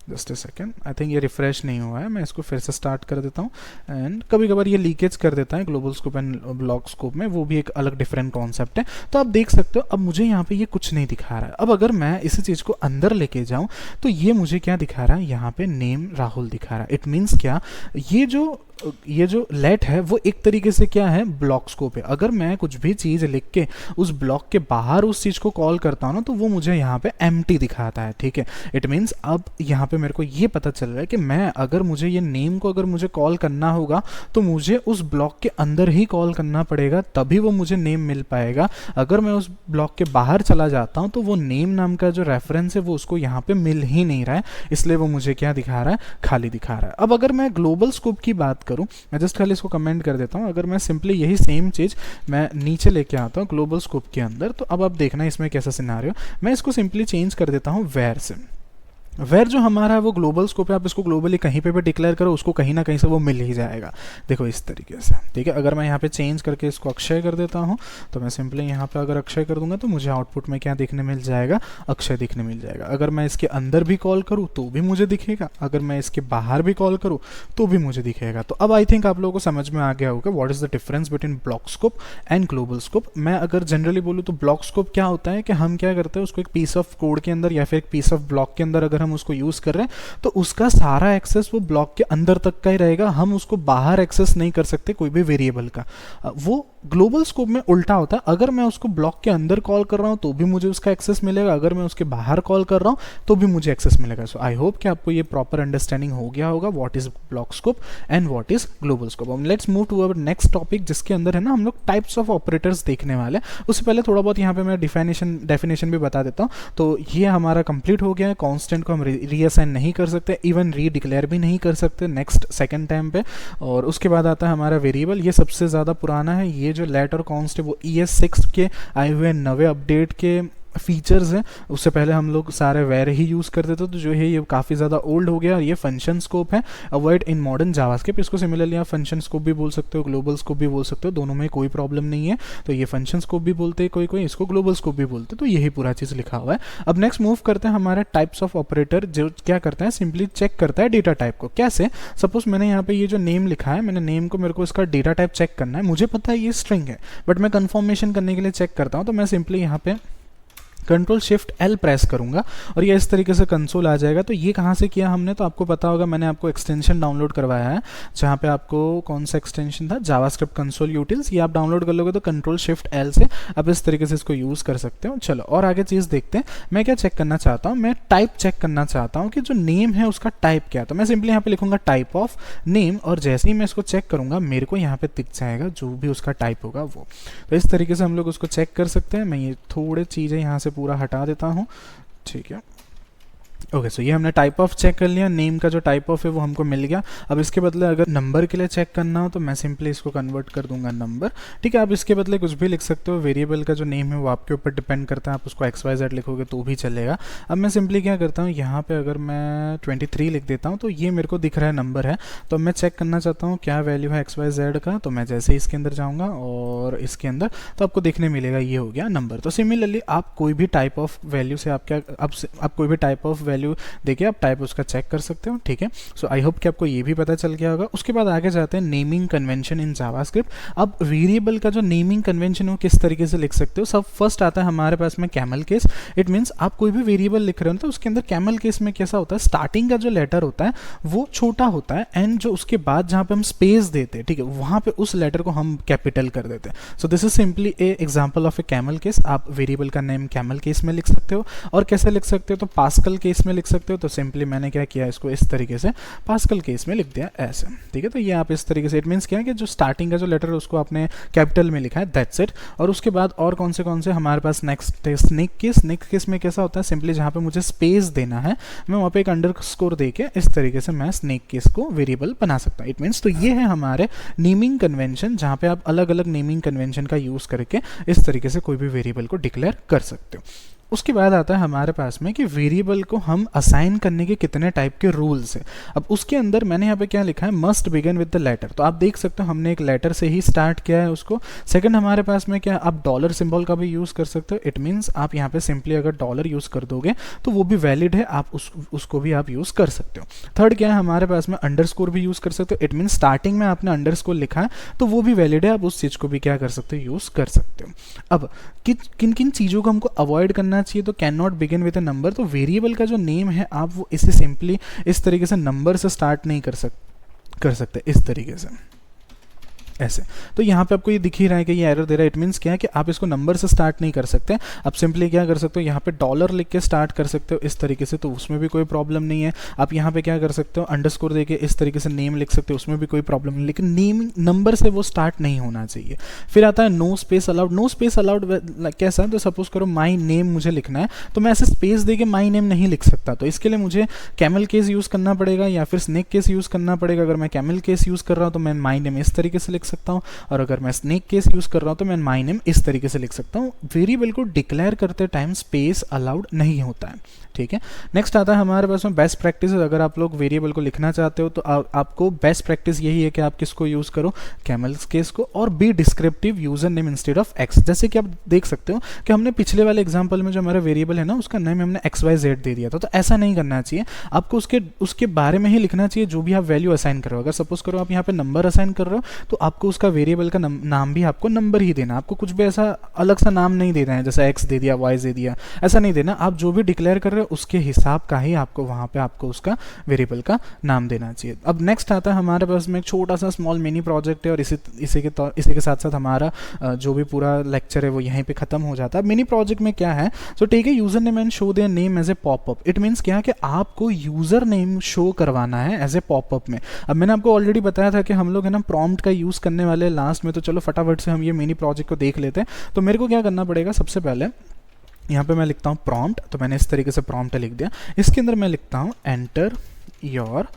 Just a second, I think ये रिफ्रेश नहीं हुआ है, मैं इसको फिर से स्टार्ट कर देता हूँ। एंड कभी कभार ये लीकेज कर देता है global scope and block scope में, वो भी एक अलग डिफरेंट कॉन्सेप्ट है। तो आप देख सकते हो अब मुझे यहाँ पे ये कुछ नहीं दिखा रहा है। अब अगर मैं इसी चीज़ को अंदर लेके जाऊँ तो ये मुझे क्या दिखा रहा है, यहाँ पे नेम राहुल दिखा रहा है। इट मीन्स क्या, ये जो लेट है वो एक तरीके से क्या है, ब्लॉक स्कोप है। अगर मैं कुछ भी चीज़ लिख के उस ब्लॉक के बाहर उस चीज़ को कॉल करता हूँ ना तो वो मुझे यहाँ पे एम्प्टी दिखाता है, ठीक है। इट मीन्स अब यहाँ पे मेरे को ये पता चल रहा है कि मैं अगर मुझे ये नेम को अगर मुझे कॉल करना होगा तो मुझे उस ब्लॉक के अंदर ही कॉल करना पड़ेगा, तभी वो मुझे नेम मिल पाएगा। अगर मैं उस ब्लॉक के बाहर चला जाता हूँ तो वो नेम नाम का जो रेफरेंस है वो उसको यहाँ पे मिल ही नहीं रहा है, इसलिए वो मुझे क्या दिखा रहा है, खाली दिखा रहा है। अब अगर मैं ग्लोबल स्कोप की बात करूं, मैं जस्ट खाली इसको कमेंट कर देता हूं। अगर मैं सिंपली यही सेम चीज़ मैं नीचे लेके आता हूं ग्लोबल स्कोप के अंदर, तो अब आप देखना इसमें कैसा सिनेरियो, मैं इसको सिंपली चेंज कर देता हूं वेयर से। वेयर जो हमारा है वो ग्लोबल स्कोप है, आप इसको ग्लोबली कहीं पे भी डिक्लेयर करो उसको कहीं ना कहीं से वो मिल ही जाएगा। देखो इस तरीके से, ठीक है। अगर मैं यहाँ पे चेंज करके इसको अक्षय कर देता हूँ तो मैं सिंपली यहाँ पे अगर अक्षय कर दूंगा तो मुझे आउटपुट में क्या देखने मिल जाएगा, अक्षय दिखने मिल जाएगा। अगर मैं इसके अंदर भी कॉल करूँ तो भी मुझे दिखेगा, अगर मैं इसके बाहर भी कॉल करूँ तो भी मुझे दिखेगा। तो अब आई थिंक आप लोगों को समझ में आ गया होगा what is the difference between block scope and global scope. मैं अगर जनरली बोलूँ तो ब्लॉक स्कोप क्या होता है कि हम क्या करते हैं, उसको एक पीस ऑफ कोड के अंदर या फिर एक पीस ऑफ ब्लॉक के अंदर अगर हम उसको यूज़ कर रहे हैं तो उसका सारा एक्सेस वो ब्लॉक के अंदर तक का ही रहेगा, हम उसको बाहर एक्सेस नहीं कर सकते कोई भी वेरिएबल का। वो ग्लोबल स्कोप में उल्टा होता है, अगर मैं उसको ब्लॉक के अंदर कॉल कर रहा हूं तो भी मुझे उसका एक्सेस मिलेगा, अगर मैं उसके बाहर कॉल कर रहा हूं तो भी मुझे एक्सेस मिलेगा। सो आई होप कि आपको ये प्रॉपर अंडरस्टैंडिंग हो गया होगा what is block scope and what is global scope. अब let's move to our next topic जिसके अंदर है ना हम लोग टाइप्स ऑफ ऑपरेटर्स देखने वाले। उससे पहले थोड़ा बहुत यहाँ पे मैं डेफिनेशन भी बता देता हूँ। तो ये हमारा कंप्लीट हो गया है। कॉन्स्टेंट को हम रीअसाइन नहीं कर सकते, इवन रीडिक्लेयर भी नहीं कर सकते नेक्स्ट सेकंड टाइम पे। और उसके बाद आता है हमारा वेरिएबल, ये सबसे ज़्यादा पुराना है। ये जो लेट और कॉन्स्ट है वो ES6 के आए हुए नवे अपडेट के फीचर्स हैं। उससे पहले हम लोग सारे वेर ही यूज़ करते थे, तो जो है ये काफ़ी ज़्यादा ओल्ड हो गया। और ये फंक्शन स्कोप है, अवॉइड इन मॉडर्न जावास्क्रिप्ट। इसको सिमिलरली आप फंक्शन स्कोप भी बोल सकते हो, ग्लोबल स्कोप भी बोल सकते हो, दोनों में कोई प्रॉब्लम नहीं है। तो ये फंक्शन स्कोप भी बोलते हैं कोई, इसको ग्लोबल स्कोप भी बोलते हैं। तो यही पूरा चीज़ लिखा हुआ है। अब नेक्स्ट मूव करते हैं हमारे टाइप्स ऑफ ऑपरेटर, जो क्या करता है, सिंपली चेक करता है डेटा टाइप को। कैसे, सपोज मैंने यहाँ पे ये जो नेम लिखा है, मैंने नेम को, मेरे को इसका डेटा टाइप चेक करना है। मुझे पता है ये स्ट्रिंग है, बट मैं कन्फर्मेशन करने के लिए चेक करता हूँ। तो मैं सिंपली यहाँ पे कंट्रोल शिफ्ट एल प्रेस करूंगा और ये इस तरीके से कंसोल आ जाएगा। तो ये कहाँ से किया हमने, तो आपको पता होगा मैंने आपको एक्सटेंशन डाउनलोड करवाया है, जहाँ पे आपको कौन सा एक्सटेंशन था, जावास्क्रिप्ट कंसोल यूटिल्स। ये आप डाउनलोड कर लोगे तो कंट्रोल शिफ्ट एल से आप इस तरीके से इसको यूज़ कर सकते हो। चलो और आगे चीज़ देखते हैं। मैं क्या चेक करना चाहता हूँ, मैं टाइप चेक करना चाहता हूँ कि जो नेम है उसका टाइप क्या है। तो मैं सिंपली यहाँ पे लिखूंगा टाइप ऑफ नेम और जैसे ही मैं इसको चेक करूँगा मेरे को यहाँ पे दिख जाएगा जो भी उसका टाइप होगा वो। तो इस तरीके से हम लोग उसको चेक कर सकते हैं। मैं ये थोड़े चीज़ें यहाँ से पूरा हटा देता हूँ, ठीक है। ओके, सो ये हमने टाइप ऑफ चेक कर लिया, नेम का जो टाइप ऑफ है वो हमको मिल गया। अब इसके बदले अगर नंबर के लिए चेक करना हो तो मैं सिंपली इसको कन्वर्ट कर दूंगा नंबर, ठीक है। आप इसके बदले कुछ भी लिख सकते हो, वेरिएबल का जो नेम है वो आपके ऊपर डिपेंड करता है, आप उसको XYZ लिखोगे तो भी चलेगा। अब मैं सिंपली क्या करता हूँ, यहाँ पे अगर मैं 23 लिख देता हूँ तो ये मेरे को दिख रहा है नंबर है। तो मैं चेक करना चाहता हूँ क्या वैल्यू है XYZ का, तो मैं जैसे ही इसके अंदर जाऊँगा और इसके अंदर तो आपको देखने मिलेगा ये हो गया नंबर। तो सिमिलरली आप कोई भी टाइप ऑफ वैल्यू से आप क्या आप कोई भी टाइप ऑफ वैल्यू देखिए आप टाइप उसका चेक कर सकते हो, ठीक है। सो आई होप कि आपको ये भी पता चल गया होगा। उसके बाद आगे जाते हैं नेमिंग कन्वेंशन इन जावास्क्रिप्ट। अब वेरिएबल का जो नेमिंग कन्वेंशन हो किस तरीके से लिख सकते हो। सब फर्स्ट आता है हमारे पास में कैमल केस। इट मीन्स आप कोई भी वेरिएबल लिख रहे हो तो उसके अंदर कैमल केस में कैसा होता है, स्टार्टिंग का जो लेटर होता है वो छोटा होता है एंड जो उसके बाद जहाँ पे हम स्पेस देते हैं, ठीक है, वहाँ पे उस लेटर को हम कैपिटल कर देते हैं। So this is simply a example of A camel case. आप वेरिएबल का नेम कैमल केस में लिख सकते हो और कैसे लिख सकते हो, तो पास्कल केस में लिख सकते हो। तो सिंपली मैंने क्या किया, इसको इस तरीके से पास्कल केस में लिख दिया ऐसे, ठीक है। तो ये आप इस तरीके से, इट मीन्स क्या है कि जो स्टार्टिंग का जो लेटर है उसको आपने कैपिटल में लिखा है, दैट्स इट। और उसके बाद और कौन से हमारे पास नेक्स्ट है स्नेक केस। स्नेक केस में कैसा होता है, सिंपली जहाँ पे मुझे स्पेस देना है मैं वहाँ पे एक अंडरस्कोर देके इस तरीके से मैं स्नेक केस को वेरिएबल बना सकता हूँ। इट मीन्स तो ये है हमारे नेमिंग कन्वेंशन, जहाँ पे आप अलग अलग नेमिंग कन्वेंशन का यूज़ करके इस तरीके से कोई भी वेरिएबल को डिक्लेयर कर सकते हो। उसके बाद आता है हमारे पास में कि वेरिएबल को हम असाइन करने के कितने टाइप के रूल्स हैं। अब उसके अंदर मैंने यहाँ पे क्या लिखा है, must begin with the letter. तो आप देख सकते हो हमने एक लेटर से ही स्टार्ट किया है उसको। सेकंड हमारे पास में क्या, आप डॉलर सिंबल का भी यूज़ कर सकते हो। इट मीन्स आप यहाँ पे सिंपली अगर डॉलर यूज़ कर दोगे तो वो भी वैलिड है, आप उसको भी आप यूज़ कर सकते हो। थर्ड क्या है हमारे पास में, अंडरस्कोर भी यूज़ कर सकते हो। इट मीन्स स्टार्टिंग में आपने अंडरस्कोर लिखा है तो वो भी वैलिड है, आप उस चीज़ को भी क्या कर सकते हो, यूज़ कर सकते हो। अब किन किन चीज़ों को हमको अवॉइड करना चाहिए, तो can not begin with a number. तो वेरिएबल का जो नेम है आप वो इसे सिंपली इस तरीके से नंबर से स्टार्ट नहीं कर सकते इस तरीके से ऐसे। तो यहाँ पे आपको ये दिख ही रहा है कि ये एरर दे रहा है। इट मीन्स क्या है कि आप इसको नंबर से स्टार्ट नहीं कर सकते, आप सिंपली क्या कर सकते हो, यहाँ पे डॉलर लिख के स्टार्ट कर सकते हो इस तरीके से, तो उसमें भी कोई प्रॉब्लम नहीं है। आप यहाँ पे क्या कर सकते हो, अंडरस्कोर देके इस तरीके से नेम लिख सकते हो, उसमें भी कोई प्रॉब्लम नहीं, लेकिन नेम नंबर से वो स्टार्ट नहीं होना चाहिए। फिर आता है no space allowed. No space allowed कैसा, तो सपोज करो माई नेम मुझे लिखना है तो मैं ऐसे स्पेस दे के माई नेम नहीं लिख सकता, तो इसके लिए मुझे कैमल केस यूज़ करना पड़ेगा या फिर स्नेक केस यूज़ करना पड़ेगा। अगर मैं कैमल केस यूज़ कर रहा हूँ तो मैं माई नेम इस तरीके से लिख सकता हूँ, और अगर मैं स्नेक केस यूज़ कर रहा हूँ तो मैं माई नेम इस तरीके से लिख सकता हूँ। वेरिएबल को डिक्लेयर करते टाइम स्पेस अलाउड नहीं होता है, ठीक है। नेक्स्ट आता है हमारे पास में बेस्ट प्रैक्टिस। अगर आप लोग वेरिएबल को लिखना चाहते हो तो आपको बेस्ट प्रैक्टिस यही है कि आप किसको यूज़ करो, कैमल केस को, और be descriptive user name instead of X. जैसे कि आप देख सकते हो कि हमने पिछले वाले एग्जाम्पल में जो हमारा वेरिएबल है ना उसका नेम हमने XYZ दे दिया था, तो ऐसा नहीं करना चाहिए। आपको उसके बारे में ही लिखना चाहिए जो भी आप वैल्यू असाइन करो। अगर सपोज करो आप यहाँ पे नंबर असाइन कर रहे हो तो आपको उसका वेरिएबल का नाम भी आपको नंबर ही देना, आपको कुछ भी ऐसा अलग सा नाम नहीं देना है जैसा एक्स दे दिया, वाई दे दिया, ऐसा नहीं देना। आप जो भी डिक्लेयर कर रहे हो उसके हिसाब का ही आपको वहाँ पे आपको उसका वेरिएबल का नाम देना चाहिए। अब नेक्स्ट आता है हमारे पास में एक छोटा सा स्मॉल मिनी प्रोजेक्ट है, और इसी के साथ साथ हमारा जो भी पूरा लेक्चर है वो यहीं पे खत्म हो जाता है। मिनी प्रोजेक्ट में क्या है, so take a user name and show their name as a popup. It means क्या कि आपको यूजर नेम शो करवाना है एज ए पॉपअप में। अब मैंने आपको ऑलरेडी बताया था कि हम लोग है ना प्रॉम्प्ट का यूज़ करने वाले लास्ट में, तो चलो फटाफट से हम ये मिनी प्रोजेक्ट को देख लेते हैं। तो मेरे को क्या करना पड़ेगा, सबसे पहले यहाँ पे मैं लिखता हूँ प्रॉम्प्ट, तो मैंने इस तरीके से प्रॉम्प्ट लिख दिया। इसके अंदर मैं लिखता हूँ एंटर योर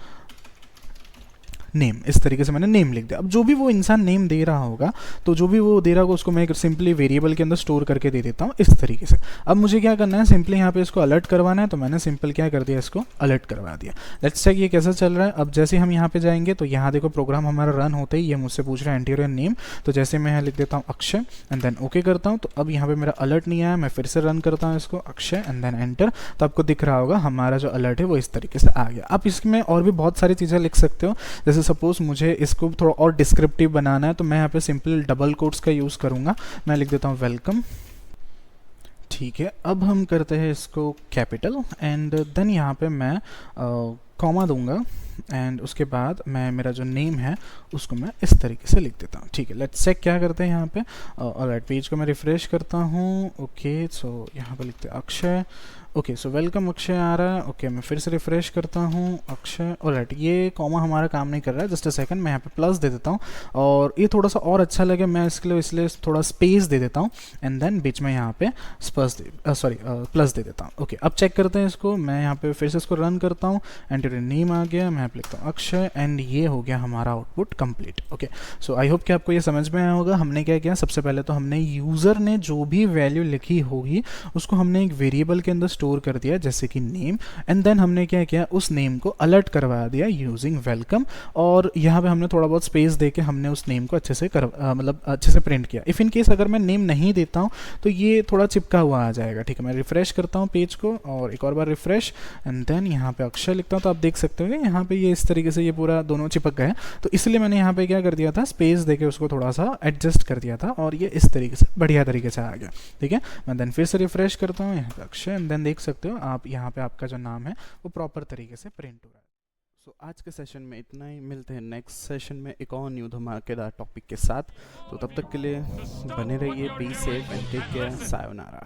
नेम, इस तरीके से मैंने नेम लिख दिया। अब जो भी वो इंसान नेम दे रहा होगा तो जो भी वो दे रहा होगा उसको मैं सिंपली वेरिएबल के अंदर स्टोर करके दे देता हूँ इस तरीके से। अब मुझे क्या करना है, सिंपली यहाँ पे इसको अलर्ट करवाना है, तो मैंने सिंपल क्या कर दिया, इसको अलर्ट करवा दिया। लेट्स चेक ये कैसा चल रहा है। अब जैसे हम यहाँ पे जाएंगे तो यहाँ देखो प्रोग्राम हमारा रन होते ही ये मुझसे पूछ रहा है एंटर योर नेम, तो जैसे मैं यहाँ लिख देता हूँ अक्षय एंड देन ओके करता हूँ, तो अब यहाँ पे मेरा अलर्ट नहीं आया। मैं फिर से रन करता हूँ इसको अक्षय एंड देन एंटर, तो आपको दिख रहा होगा हमारा जो अलर्ट है वो इस तरीके से आ गया। आप इसमें और भी बहुत सारी चीज़ें लिख सकते हो, जैसे सपोज मुझे इसको थोड़ा और डिस्क्रिप्टिव बनाना है तो मैं यहाँ पे सिंपल डबल कोट्स का यूज़ करूँगा। मैं लिख देता हूँ वेलकम ठीक है, अब हम करते हैं इसको कैपिटल एंड देन यहाँ पे मैं कॉमा दूंगा एंड उसके बाद मैं मेरा जो नेम है उसको मैं इस तरीके से लिख देता हूँ। ठीक है, लेट्स चेक क्या करते हैं यहाँ पे। ऑलराइट, पेज को मैं रिफ्रेश करता हूँ। ओके, सो यहाँ पे लिखते हैं Akshay. Okay, so welcome Akshay आ रहा है। ओके, मैं फिर से रिफ्रेश करता हूँ अक्षय। ऑलराइट, ये कॉमा हमारा काम नहीं कर रहा है, जस्ट अ सेकंड, मैं यहाँ पे प्लस दे देता हूँ और ये थोड़ा सा और अच्छा लगे मैं इसलिए थोड़ा स्पेस दे देता हूँ एंड देन बीच में यहाँ पे प्लस दे देता हूँ। ओके, अब चेक करते हैं इसको। मैं यहाँ पे फिर से इसको रन करता हूँ, एंटर नेम आ गया, मैं यहाँ पे लिखता हूँ अक्षय एंड ये हो गया हमारा output complete. Okay, so I hope कि आपको ये समझ में आया होगा। हमने क्या किया, सबसे पहले तो हमने यूज़र ने जो भी वैल्यू लिखी होगी उसको हमने एक वेरिएबल के अंदर स्टोर कर दिया, जैसे कि नेम, एंड देन हमने क्या किया, उस नेम को अलर्ट करवा दिया यूजिंग वेलकम, और यहाँ पे हमने थोड़ा बहुत स्पेस दे के हमने उस नेम को अच्छे से अच्छे से प्रिंट किया। इफ़ इन केस अगर मैं नेम नहीं देता हूँ तो ये थोड़ा चिपका हुआ आ जाएगा। ठीक है, मैं रिफ्रेश करता हूँ पेज को और एक और बार रिफ्रेश एंड देन यहाँ पे अक्षर लिखता हूँ, तो आप देख सकते हो कि यहाँ पे ये इस तरीके से ये पूरा दोनों चिपक गए। तो इसलिए मैंने यहाँ पे क्या कर दिया था, स्पेस देके उसको थोड़ा सा एडजस्ट कर दिया था और ये इस तरीके से बढ़िया तरीके से आ गया। ठीक है, मैं देन फिर से रिफ्रेश करता हूँ, यहाँ पे अक्षय एंड देन देख सकते हो आप यहाँ पे आपका जो नाम है वो प्रॉपर तरीके से प्रिंट हो रहा है। सो आज के सेशन में इतना ही, मिलते हैं नेक्स्ट सेशन में एक और न्यू धमाकेदार टॉपिक के साथ। तो तब तक के लिए बने रहिए, be safe and take care, sayonara.